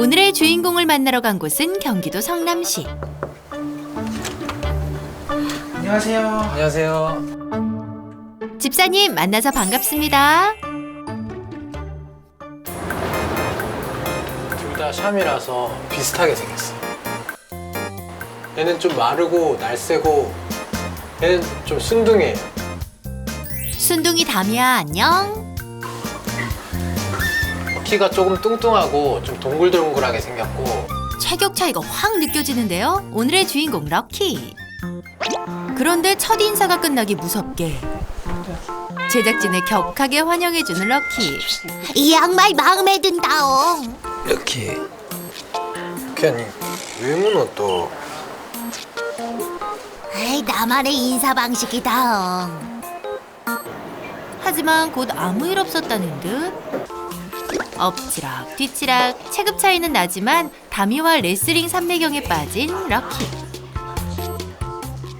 오늘의 주인공을 만나러 간 곳은 경기도 성남시. 안녕하세요. 안녕하세요. 집사님 만나서 반갑습니다. 둘 다 샴이라서 비슷하게 생겼어. 얘는 좀 마르고 날쌔고 얘는 좀 순둥이에요. 순둥이 다미야 안녕. 키가 조금 뚱뚱하고 좀 동글동글하게 생겼고 체격 차이가 확 느껴지는데요. 오늘의 주인공 럭키. 그런데 첫 인사가 끝나기 무섭게 제작진을 격하게 환영해주는 럭키. 이 양말 마음에 든다옹. 이렇게 아니 외모는 또 에이, 나만의 인사 방식이다옹. 하지만 곧 아무 일 없었다는 듯 엎치락 뒤치락 체급 차이는 나지만 다미와 레슬링 삼매경에 빠진 럭키.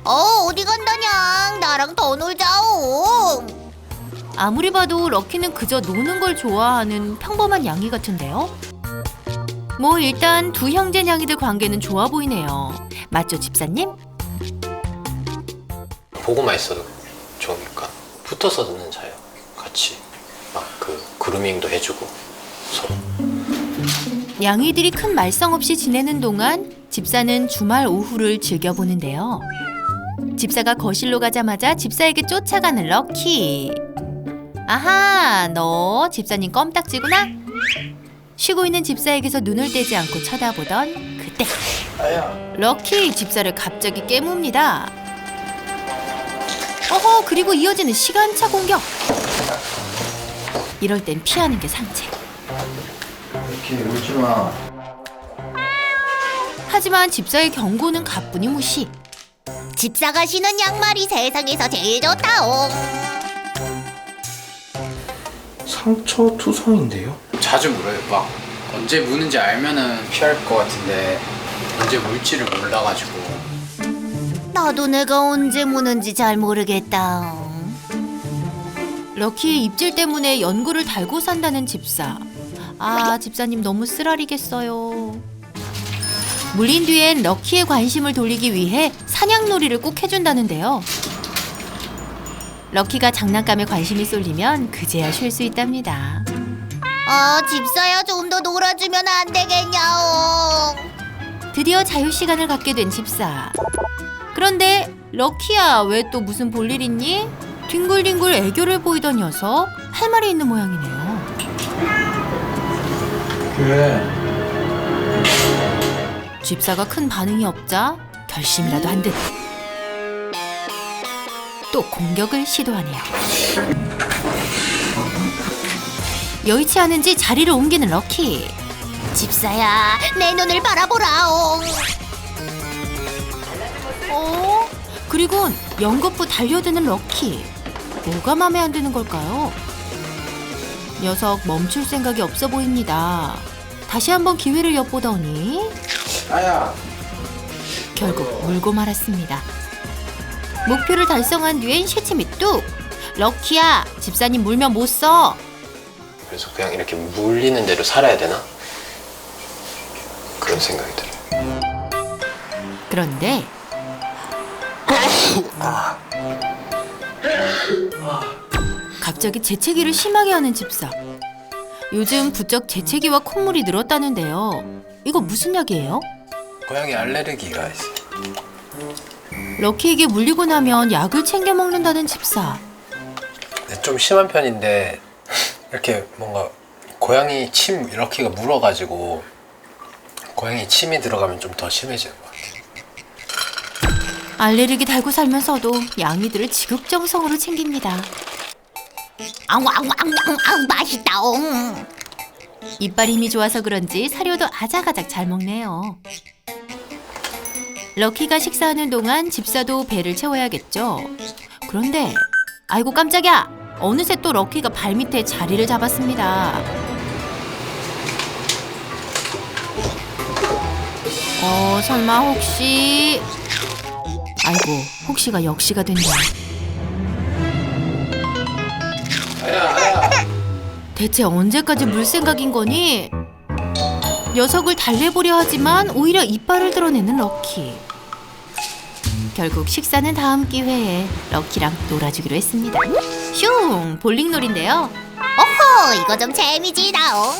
어디 간다냥? 나랑 더 놀자옹. 아무리 봐도 럭키는 그저 노는 걸 좋아하는 평범한 양이 같은데요. 뭐 일단 두 형제 냥이들 관계는 좋아 보이네요. 맞죠 집사님? 보고만 있어도 좋으니까 붙어서는 자요. 같이 막 그 그루밍도 해주고 서로. 양이들이 큰 말썽 없이 지내는 동안 집사는 주말 오후를 즐겨보는데요. 집사가 거실로 가자마자 집사에게 쫓아가는 럭키. 아하, 너 집사님 껌딱지구나? 쉬고 있는 집사에게서 눈을 떼지 않고 쳐다보던 그때 아야. 럭키 집사를 갑자기 깨뭅니다. 어허, 그리고 이어지는 시간차 공격. 이럴 땐 피하는 게 상책. 이렇게 울지 마. 하지만 집사의 경고는 가뿐히 무시. 집사가 신은 양말이 세상에서 제일 좋다옹. 상처 투성인데요? 자주 물어요. 막 언제 무는지 알면은 피할 것 같은데 언제 물지를 몰라가지고. 나도 내가 언제 무는지 잘 모르겠다옹. 럭키의 입질 때문에 연고를 달고 산다는 집사. 아, 집사님 너무 쓰라리겠어요. 물린 뒤엔 럭키의 관심을 돌리기 위해 사냥놀이를 꼭 해준다는데요. 럭키가 장난감에 관심이 쏠리면 그제야 쉴 수 있답니다. 집사야 좀 더 놀아주면 안 되겠냐옹. 드디어 자유시간을 갖게 된 집사. 그런데 럭키야, 왜 또 무슨 볼일 있니? 뒹굴뒹굴 애교를 보이던 녀석, 할 말이 있는 모양이네요. 그래. 집사가 큰 반응이 없자 결심이라도 한 듯 또 공격을 시도하네요. 여의치 않은지 자리를 옮기는 럭키. 집사야, 내 눈을 바라보라옹. 그리곤 연거푸 달려드는 럭키. 뭐가 맘에 안 드는 걸까요? 녀석 멈출 생각이 없어 보입니다. 다시 한번 기회를 엿보더니 아야. 결국 물고 말았습니다. 목표를 달성한 뒤엔 시침이 뚝! 럭키야, 집사님 물면 못 써. 그래서 그냥 이렇게 물리는 대로 살아야 되나? 그런 생각이 들어요. 그런데 갑자기 재채기를 심하게 하는 집사. 요즘 부쩍 재채기와 콧물이 늘었다는데요. 이거 무슨 약이에요? 고양이 알레르기가 있어요. 럭키에게 물리고 나면 약을 챙겨 먹는다는 집사. 근데 좀 심한 편인데 이렇게 뭔가 고양이 침 럭키가 물어가지고 고양이 침이 들어가면 좀 더 심해지는 것 같아요. 알레르기 달고 살면서도 양이들을 지극정성으로 챙깁니다. 앙 맛있다옹. 이빨 힘이 좋아서 그런지 사료도 아작아작 잘 먹네요. 럭키가 식사하는 동안 집사도 배를 채워야겠죠. 그런데 아이고 깜짝이야! 어느새 또 럭키가 발밑에 자리를 잡았습니다. 설마 혹시... 아이고, 혹시가 역시가 됐네요. 대체 언제까지 물 생각인 거니? 녀석을 달래보려 하지만 오히려 이빨을 드러내는 럭키. 결국 식사는 다음 기회에 럭키랑 놀아주기로 했습니다. 슝! 볼링놀인데요. 오호, 이거 좀 재미지다옹.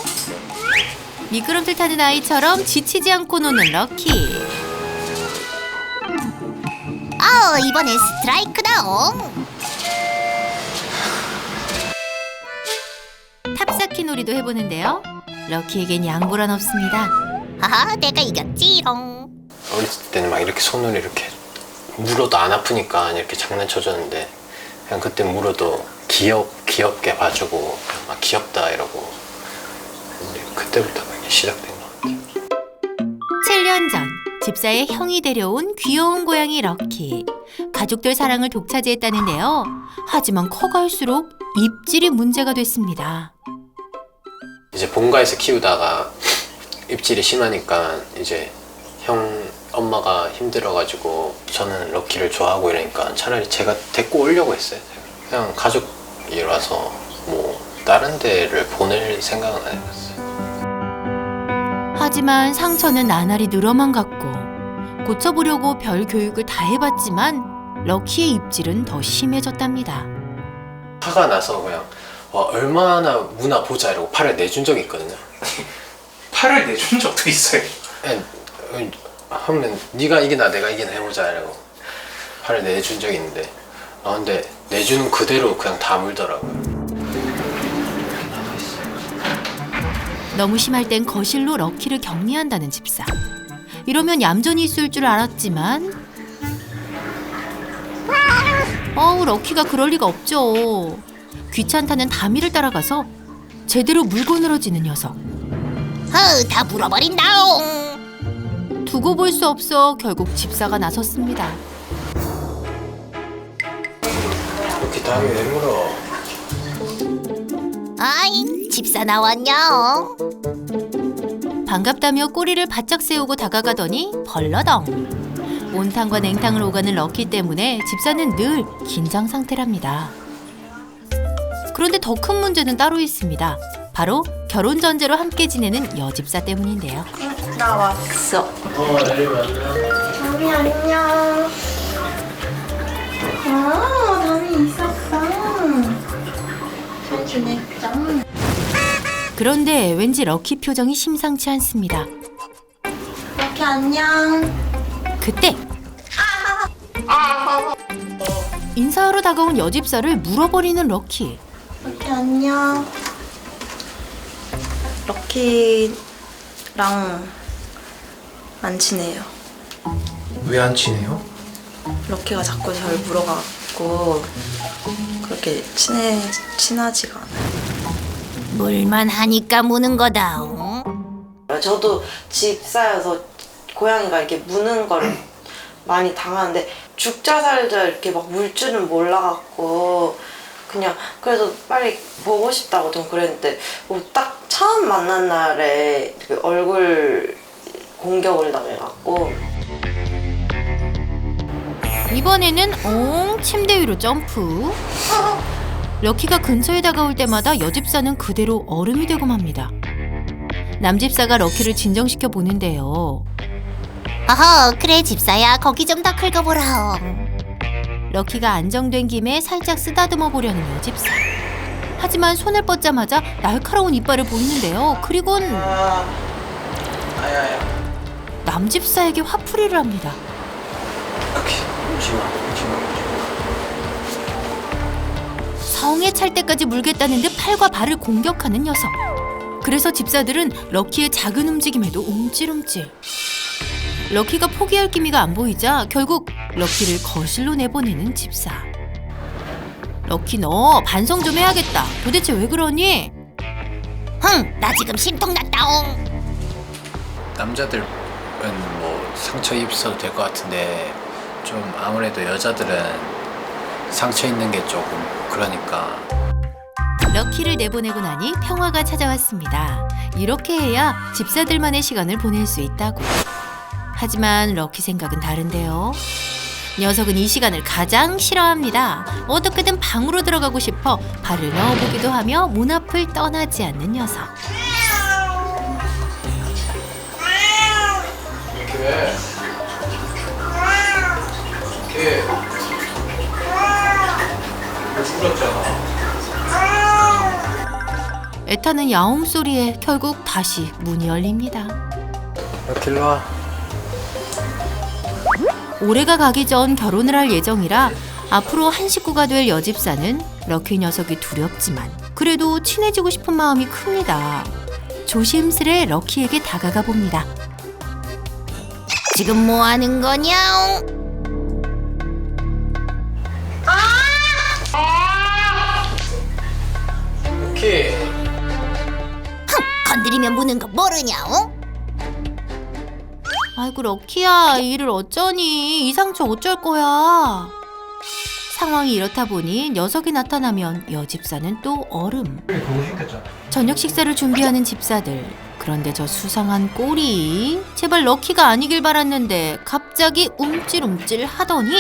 미끄럼틀 타는 아이처럼 지치지 않고 노는 럭키. 이번엔 스트라이크다옹. 탑쌓기 놀이도 해보는데요. 럭키에겐 양보란 없습니다. 하하, 내가 이겼지롱. 어렸을 때는 막 이렇게 손으로 이렇게 물어도 안 아프니까 이렇게 장난쳐줬는데 그냥 그때 물어도 귀엽게 봐주고 막 귀엽다 이러고 근데 그때부터 그게 시작된 것 같아요. 7년 전 집사의 형이 데려온 귀여운 고양이 럭키. 가족들 사랑을 독차지했다는데요. 하지만 커갈수록 입질이 문제가 됐습니다. 이제 본가에서 키우다가 입질이 심하니까 이제 엄마가 힘들어가지고 저는 럭키를 좋아하고 이러니까 차라리 제가 데리고 오려고 했어요. 그냥 가족이라서 뭐 다른 데를 보낼 생각은 안 해봤어요. 하지만 상처는 나날이 늘어만 갔고 고쳐보려고 별 교육을 다 해봤지만 럭키의 입질은 더 심해졌답니다. 화가 나서 그냥 와, 얼마나 무나 보자 이러고 팔을 내준 적이 있거든요. 팔을 내준 적도 있어요. 하면 네가 이기나 내가 이기나 해보자 이러고 팔을 내준 적이 있는데 근데 내주는 그대로 그냥 다 물더라고요. 너무 심할 땐 거실로 럭키를 격리한다는 집사. 이러면 얌전히 있을 줄 알았지만 럭키가 그럴 리가 없죠. 귀찮다는 다미를 따라가서 제대로 물고 늘어지는 녀석. 다 물어버린다옹. 두고 볼 수 없어 결국 집사가 나섰습니다. 럭키 다미 왜 물어? 아이, 집사 나왔냐옹. 반갑다며 꼬리를 바짝 세우고 다가가더니 벌러덩. 온탕과 냉탕을 오가는 럭키 때문에 집사는 늘 긴장 상태랍니다. 그런데 더 큰 문제는 따로 있습니다. 바로 결혼 전제로 함께 지내는 여집사 때문인데요. 나 왔어. 내일 만나. 담이 안녕. 담이 있었어. 잘 지냈죠? 그런데 왠지 럭키 표정이 심상치 않습니다. 이렇게 안녕. 그때 인사하러 다가온 여집사를 물어버리는 럭키. 이렇게 안녕. 럭키랑 안 친해요. 왜 안 친해요? 럭키가 자꾸 절 물어갖고 그렇게 친하지가 않아요. 물만 하니까 무는 거다옹. 저도 집사여서 고양이가 이렇게 무는 거를 많이 당하는데 죽자 살자 이렇게 막 물 줄은 몰라갖고 그냥 그래서 빨리 보고 싶다고 좀 그랬는데 딱 처음 만난 날에 이렇게 얼굴 공격을 당해갖고 이번에는 침대 위로 점프. 럭키가 근처에 다가올 때마다 여집사는 그대로 얼음이 되고 맙니다. 남집사가 럭키를 진정시켜 보는데요. 그래 집사야, 거기 좀 더 긁어보라옹. 럭키가 안정된 김에 살짝 쓰다듬어 보려는 여집사. 하지만 손을 뻗자마자 날카로운 이빨을 보이는데요. 그리곤 아야야. 남집사에게 화풀이를 합니다. 럭키 울지마. 성에 찰 때까지 물겠다는 듯 팔과 발을 공격하는 녀석. 그래서 집사들은 럭키의 작은 움직임에도 움찔움찔. 럭키가 포기할 기미가 안 보이자 결국 럭키를 거실로 내보내는 집사. 럭키 너 반성 좀 해야겠다. 도대체 왜 그러니? 나 지금 심통 났다옹. 남자들은 뭐 상처 입어도 될 것 같은데 좀 아무래도 여자들은 상처 있는 게 조금 그러니까. 럭키를 내보내고 나니 평화가 찾아왔습니다. 이렇게 해야 집사들만의 시간을 보낼 수 있다고. 하지만 럭키 생각은 다른데요. 녀석은 이 시간을 가장 싫어합니다. 어떻게든 방으로 들어가고 싶어 발을 넣어보기도 하며 문 앞을 떠나지 않는 녀석. 왜? 이렇게 울었잖아. 애타는 야옹 소리에 결국 다시 문이 열립니다. 럭키 일로 와. 올해가 가기 전 결혼을 할 예정이라 앞으로 한 식구가 될 여집사는 럭키 녀석이 두렵지만 그래도 친해지고 싶은 마음이 큽니다. 조심스레 럭키에게 다가가 봅니다. 지금 뭐 하는 거냐? 럭키. 건드리면 무는 거 모르냐? 아이고 럭키야, 이를 어쩌니? 이 상처 어쩔 거야? 상황이 이렇다 보니 녀석이 나타나면 여집사는 또 얼음. 저녁 식사를 준비하는 집사들. 그런데 저 수상한 꼴이 제발 럭키가 아니길 바랐는데 갑자기 움찔움찔 하더니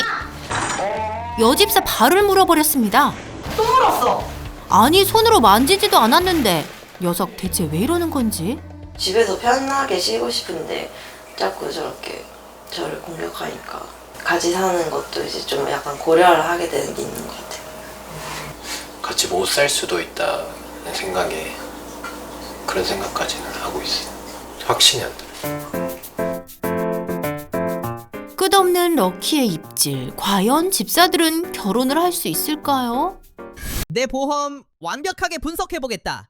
여집사 발을 물어버렸습니다. 또 물었어. 아니 손으로 만지지도 않았는데 녀석 대체 왜 이러는 건지. 집에서 편하게 쉬고 싶은데 자꾸 저렇게 저를 공격하니까 같이 사는 것도 이제 좀 약간 고려를 하게 되는 게 있는 것 같아요. 같이 못 살 수도 있다는 생각에 그런 생각까지는 하고 있어요. 확신이 안 들어요. 끝없는 럭키의 입질. 과연 집사들은 결혼을 할 수 있을까요? 내 보험 완벽하게 분석해보겠다.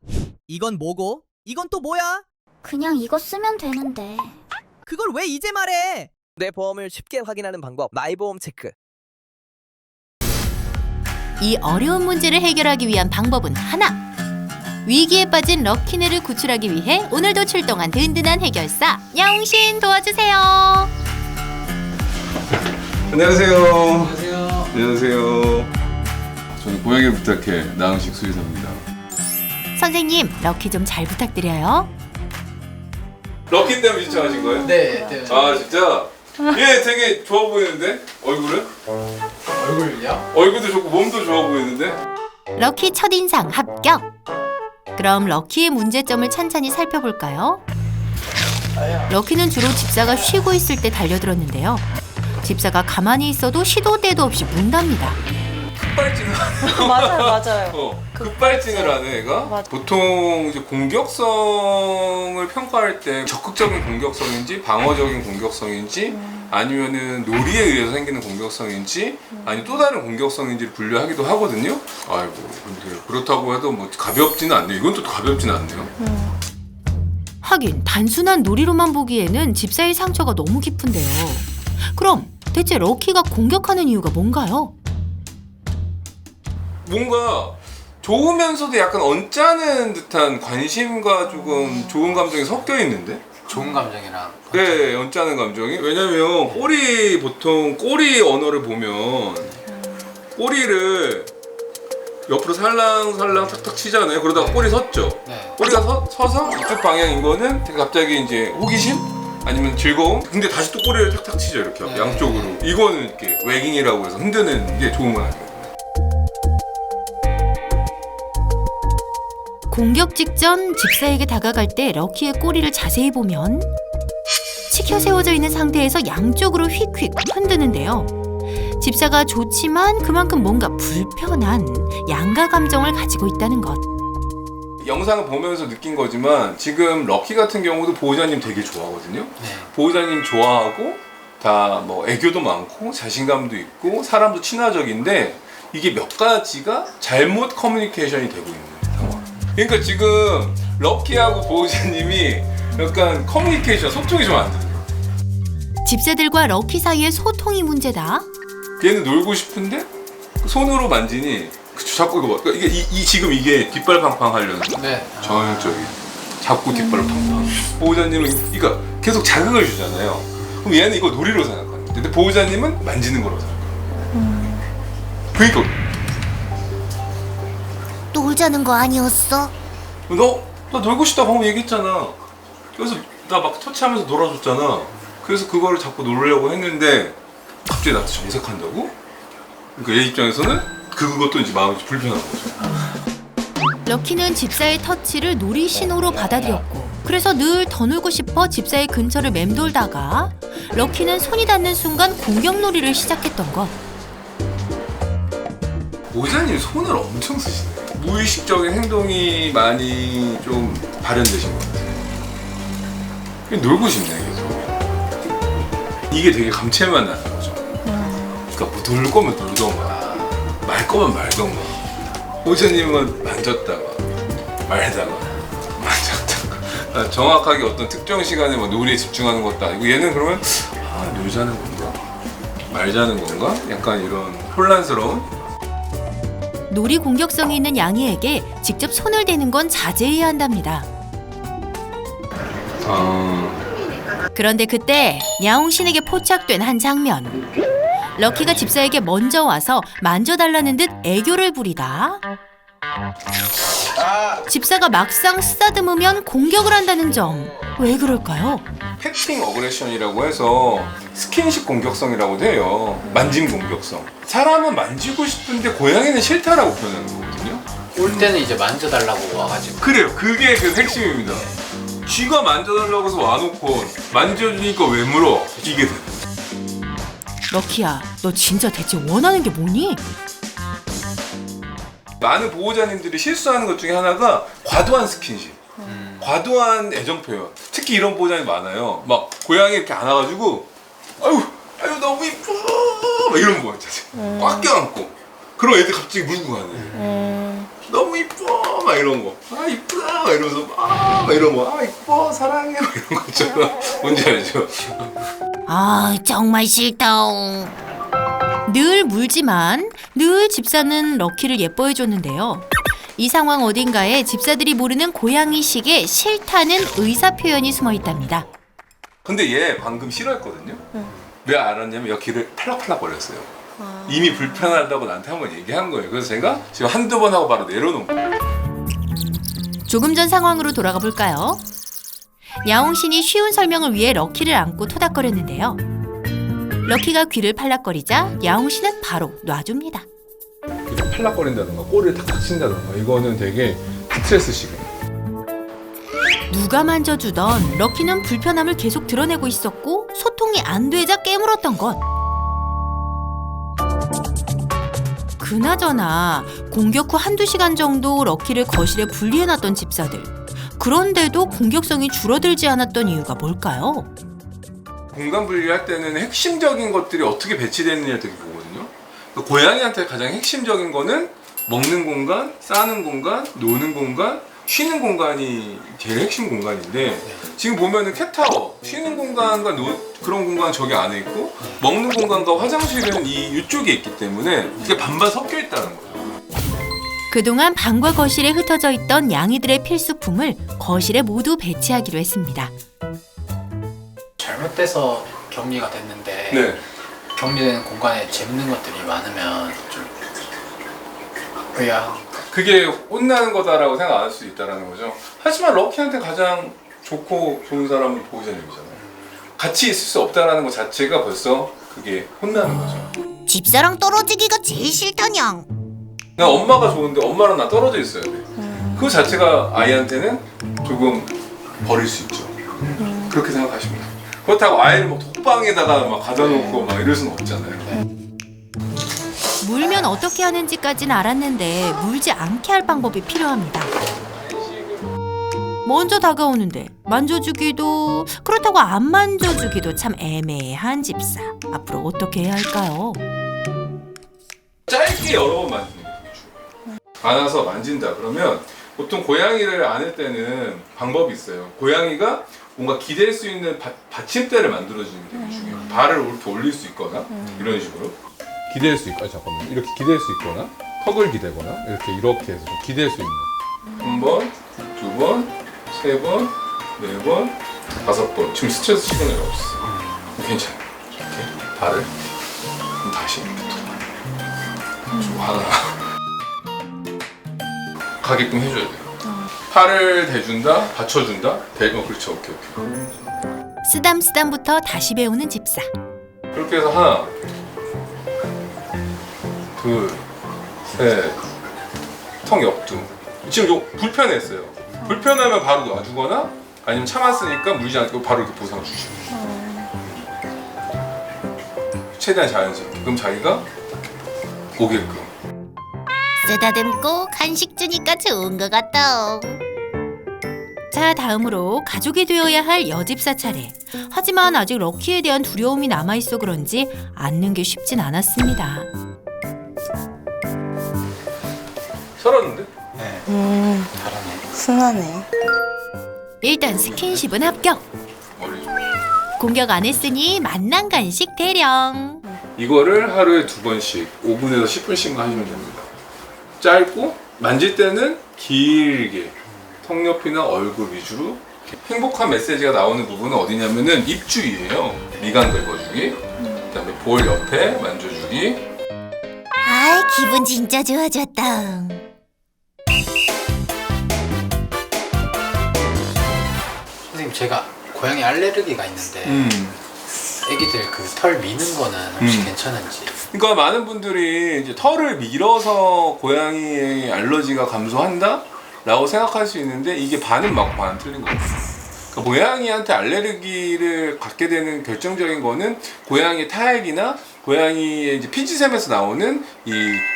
이건 뭐고? 이건 또 뭐야? 그냥 이거 쓰면 되는데. 그걸 왜 이제 말해? 내 보험을 쉽게 확인하는 방법, 마이보험 체크. 이 어려운 문제를 해결하기 위한 방법은 하나. 위기에 빠진 럭키네를 구출하기 위해 오늘도 출동한 든든한 해결사 야옹신 도와주세요. 안녕하세요. 안녕하세요. 안녕하세요. 저는 고양이를 부탁해 나은식 수의사입니다. 선생님, 럭키 좀 잘 부탁드려요. 럭키 때문에 신청하신 거예요? 네, 네. 아 진짜? 얘 되게 좋아 보이는데? 얼굴은? 얼굴요? 얼굴도 좋고 몸도 좋아 보이는데? 럭키 첫인상 합격. 그럼 럭키의 문제점을 찬찬히 살펴볼까요? 럭키는 주로 집사가 쉬고 있을 때 달려들었는데요. 집사가 가만히 있어도 시도 때도 없이 문답니다. 급발진을 맞아요. 급발진을 하네 얘가? 맞아. 보통 이제 공격성을 평가할 때 적극적인 공격성인지 방어적인 공격성인지 아니면은 놀이에 의해서 생기는 공격성인지 아니면 또 다른 공격성인지를 분류하기도 하거든요. 아이고 근데 그렇다고 해도 뭐 가볍지는 않네요. 이건 또 가볍지는 않네요. 하긴 단순한 놀이로만 보기에는 집사의 상처가 너무 깊은데요. 그럼 대체 럭키가 공격하는 이유가 뭔가요? 뭔가 좋으면서도 약간 언짢은 듯한 관심과 조금 좋은 감정이 섞여 있는데? 좋은 감정이랑. 네, 언짢은 감정이. 왜냐면 보통 꼬리 언어를 보면 꼬리를 옆으로 살랑살랑 탁탁 치잖아요. 그러다가 꼬리 섰죠. 네. 꼬리가 서서 이쪽 방향인 거는 갑자기 이제 호기심? 아니면 즐거움? 근데 다시 또 꼬리를 탁탁 치죠, 이렇게 네. 양쪽으로. 이거는 이렇게 웨깅이라고 해서 흔드는 게 좋은 건 아니에요. 공격 직전 집사에게 다가갈 때 럭키의 꼬리를 자세히 보면 치켜 세워져 있는 상태에서 양쪽으로 휙휙 흔드는데요. 집사가 좋지만 그만큼 뭔가 불편한 양가 감정을 가지고 있다는 것. 영상을 보면서 느낀 거지만 지금 럭키 같은 경우도 보호자님 되게 좋아하거든요. 네. 보호자님 좋아하고 다 뭐 애교도 많고 자신감도 있고 사람도 친화적인데 이게 몇 가지가 잘못 커뮤니케이션이 되고 있는 상황. 그러니까 지금 럭키하고 보호자님이 약간 커뮤니케이션, 소통이 좀 안 되는 거예요. 집사들과 럭키 사이의 소통이 문제다. 얘는 놀고 싶은데 손으로 만지니 자꾸 이거 봐. 그러니까 지금 이게 뒷발 팡팡 하려는 거야. 네. 전형적인 자꾸 뒷발을 팡팡. 보호자님은 그러니까 계속 자극을 주잖아요. 그럼 얘는 이거 놀이로 생각하는 거야. 근데 보호자님은 만지는 거라고 생각해요. 그러니까 놀자는 거 아니었어? 나 놀고 싶다고 방금 얘기했잖아. 그래서 나 막 터치하면서 놀아줬잖아. 그래서 그거를 자꾸 놀려고 했는데 갑자기 나한테 정색한다고? 그러니까 얘 입장에서는 그것도 이제 마음이 불편한 거죠. 럭키는 집사의 터치를 놀이 신호로 받아들였고 그래서 늘 더 놀고 싶어 집사의 근처를 맴돌다가 럭키는 손이 닿는 순간 공격놀이를 시작했던 것. 보호자님 손을 엄청 쓰시네요. 무의식적인 행동이 많이 좀 발현되신 것 같아요. 그냥 놀고 싶네 계속. 이게 되게 감칠맛 나는 거죠. 그러니까 뭐 놀 거면 놀던가 말 거면 말던가. 보호자님은 만졌다가 말다가 만졌다가 정확하게 어떤 특정 시간에 뭐 놀이에 집중하는 것도 아니고 얘는 그러면 놀자는 건가 말자는 건가 약간 이런 혼란스러운. 놀이 공격성이 있는 양이에게 직접 손을 대는 건 자제해야 한답니다. 그런데 그때 야옹신에게 포착된 한 장면. 럭키가 집사에게 먼저 와서 만져달라는 듯 애교를 부리다 집사가 막상 쓰다듬으면 공격을 한다는 점. 왜 그럴까요? 패팅 어그레션이라고 해서 스킨십 공격성이라고 해요. 만짐 공격성. 사람은 만지고 싶은데 고양이는 싫다라고 표현하는 거거든요. 올 때는 이제 만져달라고 와가지고. 그래요. 그게 그 핵심입니다. 쥐가 만져달라고 해서 와놓고 만져주니까 왜 물어? 이게 돼. 럭키야, 너 진짜 대체 원하는 게 뭐니? 많은 보호자님들이 실수하는 것 중에 하나가 과도한 스킨십, 과도한 애정 표현. 특히 이런 보호자님 많아요. 막 고양이 이렇게 안아가지고 아유 너무 이뻐 막 이런 거 있잖아요. 꽉 껴안고 그럼 애들 갑자기 물고 가네. 너무 이뻐 막 이런 거. 이쁘다 막 이러면서 막 이런 거. 이뻐 사랑해 막 이런 거 있잖아. 뭔지 알죠? 정말 싫다. 늘 물지만 늘 집사는 럭키를 예뻐해줬는데요. 이 상황 어딘가에 집사들이 모르는 고양이식의 싫다는 의사표현이 숨어있답니다. 근데 얘 방금 싫어했거든요. 왜 알았냐면 여기를 팔락팔락 거렸어요. 이미 불편하다고 나한테 한번 얘기한 거예요. 그래서 제가 지금 한두 번 하고 바로 내려놓은 거예요. 조금 전 상황으로 돌아가 볼까요? 야옹신이 쉬운 설명을 위해 럭키를 안고 토닥거렸는데요. 럭키가 귀를 팔락거리자 야옹신은 바로 놔줍니다. 이렇게 팔락거린다던가 꼬리를 탁탁 친다던가 이거는 되게 스트레스식이에요. 누가 만져주던 럭키는 불편함을 계속 드러내고 있었고 소통이 안 되자 깨물었던 것. 그나저나 공격 후 한두 시간 정도 럭키를 거실에 분리해놨던 집사들. 그런데도 공격성이 줄어들지 않았던 이유가 뭘까요? 공간 분리할 때는 핵심적인 것들이 어떻게 배치되느냐를 되게 보거든요. 그러니까 고양이한테 가장 핵심적인 거는 먹는 공간, 싸는 공간, 노는 공간, 쉬는 공간이 제일 핵심 공간인데 지금 보면은 캣타워, 쉬는 공간과 그런 공간 저기 안에 있고 먹는 공간과 화장실은 이쪽에 있기 때문에 이게 반반 섞여 있다는 거예요. 그동안 방과 거실에 흩어져 있던 양이들의 필수품을 거실에 모두 배치하기로 했습니다. 잘못돼서 격리가 됐는데 네. 격리된 공간에 재밌는 것들이 많으면 좀 의아한. 그게 혼나는 거다라고 생각 안 할 수 있다는 거죠. 하지만 럭키한테 가장 좋고 좋은 사람은 보호자님이잖아요. 같이 있을 수 없다는 것 자체가 벌써 그게 혼나는 거죠. 집사랑 떨어지기가 제일 싫다냥. 난 엄마가 좋은데 엄마랑 나 떨어져 있어야 돼. 그 자체가 아이한테는 조금 버릴 수 있죠. 그렇게 생각하시면 돼요. 그렇다고 아이를 막 독방에다가 막 가둬 놓고 막 이럴 수는 없잖아요. 물면 어떻게 하는지까지는 알았는데 물지 않게 할 방법이 필요합니다. 먼저 다가오는데 만져주기도 그렇다고 안 만져주기도 참 애매한 집사. 앞으로 어떻게 해야 할까요? 짧게 여러 번 만지는 게 되게 중요해요. 안아서 만진다 그러면 보통 고양이를 안을 때는 방법이 있어요. 고양이가 뭔가 기댈 수 있는 받침대를 만들어주는 게 되게 중요해요. 발을 이렇게 올릴 수 있거나 이런 식으로 기댈 수 있거나 잠깐만 이렇게 기댈 수 있거나 턱을 기대거나 이렇게 해서 좀 기댈 수 있는 한 번, 두 번, 세 번, 네 번, 다섯 번. 지금 스트레스 시그널이 없어요. 괜찮아요. 이렇게 발을 그럼 다시 이렇게 또 하나 가게끔 해줘야 돼요. 팔을 대준다, 받쳐준다. 그렇죠. 오케이. 쓰담쓰담부터 다시 배우는 집사. 그렇게 해서 하나, 둘, 셋, 턱 옆두. 지금 요 불편했어요. 불편하면 바로 놔주거나 아니면 참았으니까 물지 않고 바로 이렇게 보상을 주시고 최대한 자연스럽게 그럼 자기가 오게끔. 쓰다듬고 간식 주니까 좋은 것 같다. 자, 다음으로 가족이 되어야 할 여집사 차례. 하지만 아직 럭키에 대한 두려움이 남아있어 그런지 앉는 게 쉽진 않았습니다. 설었는데? 네. 잘하네. 순하네. 일단 스킨십은 합격. 머리 좀. 공격 안 했으니 만난 간식 대령. 이거를 하루에 2번씩 5분에서 10분씩만 하시면 됩니다. 짧고 만질 때는 길게 턱 옆이나 얼굴 위주로. 행복한 메시지가 나오는 부분은 어디냐면은 입 주위예요. 미간 긁어주기, 그다음에 볼 옆에 만져주기. 아이, 기분 진짜 좋아졌다. 선생님 제가 고양이 알레르기가 있는데 애기들 그 털 미는 거는 혹시 괜찮은지? 그러니까 많은 분들이 이제 털을 밀어서 고양이의 알러지가 감소한다? 라고 생각할 수 있는데 이게 반은 맞고 반은 틀린 거예요. 그러니까 고양이한테 알레르기를 갖게 되는 결정적인 거는 고양이 타액이나 고양이의 이제 피지샘에서 나오는 이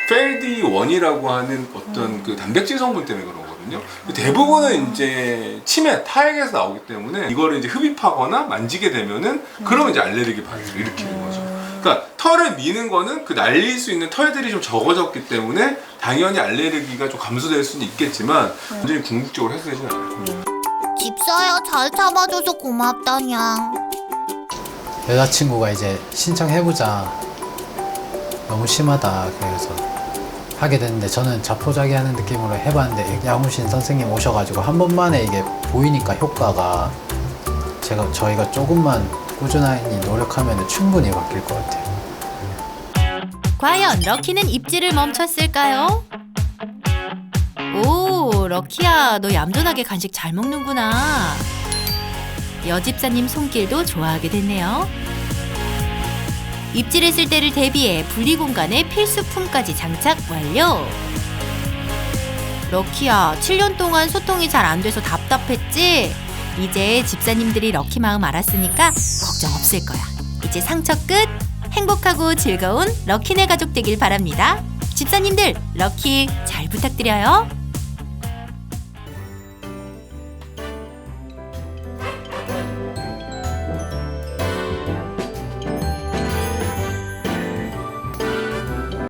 펠디1이라고 하는 어떤 그 단백질 성분 때문에 그런 거거든요. 대부분은 이제 치매, 타액에서 나오기 때문에 이거를 이제 흡입하거나 만지게 되면은 그러면 이제 알레르기 반응을 일으키는 거죠. 그러니까 털을 미는 거는 그 날릴 수 있는 털들이 좀 적어졌기 때문에 당연히 알레르기가 좀 감소될 수는 있겠지만 완전히 궁극적으로 해소되지는 않아요. 집사야, 잘 참아줘서 고맙다냥. 여자친구가 이제 신청해보자, 너무 심하다 그래서 하게 됐는데 저는 자포자기하는 느낌으로 해봤는데 양훈신 선생님 오셔가지고 한 번만에 이게 보이니까 효과가 저희가 조금만 꾸준히 노력하면 충분히 바뀔 것 같아요. 과연 럭키는 입질을 멈췄을까요? 오, 럭키야, 너 얌전하게 간식 잘 먹는구나. 여집사님 손길도 좋아하게 됐네요. 입질했을 때를 대비해 분리 공간에 필수품까지 장착 완료. 럭키야, 7년 동안 소통이 잘 안 돼서 답답했지? 이제 집사님들이 럭키 마음 알았으니까 걱정 없을 거야. 이제 상처 끝! 행복하고 즐거운 럭키네 가족 되길 바랍니다. 집사님들, 럭키 잘 부탁드려요.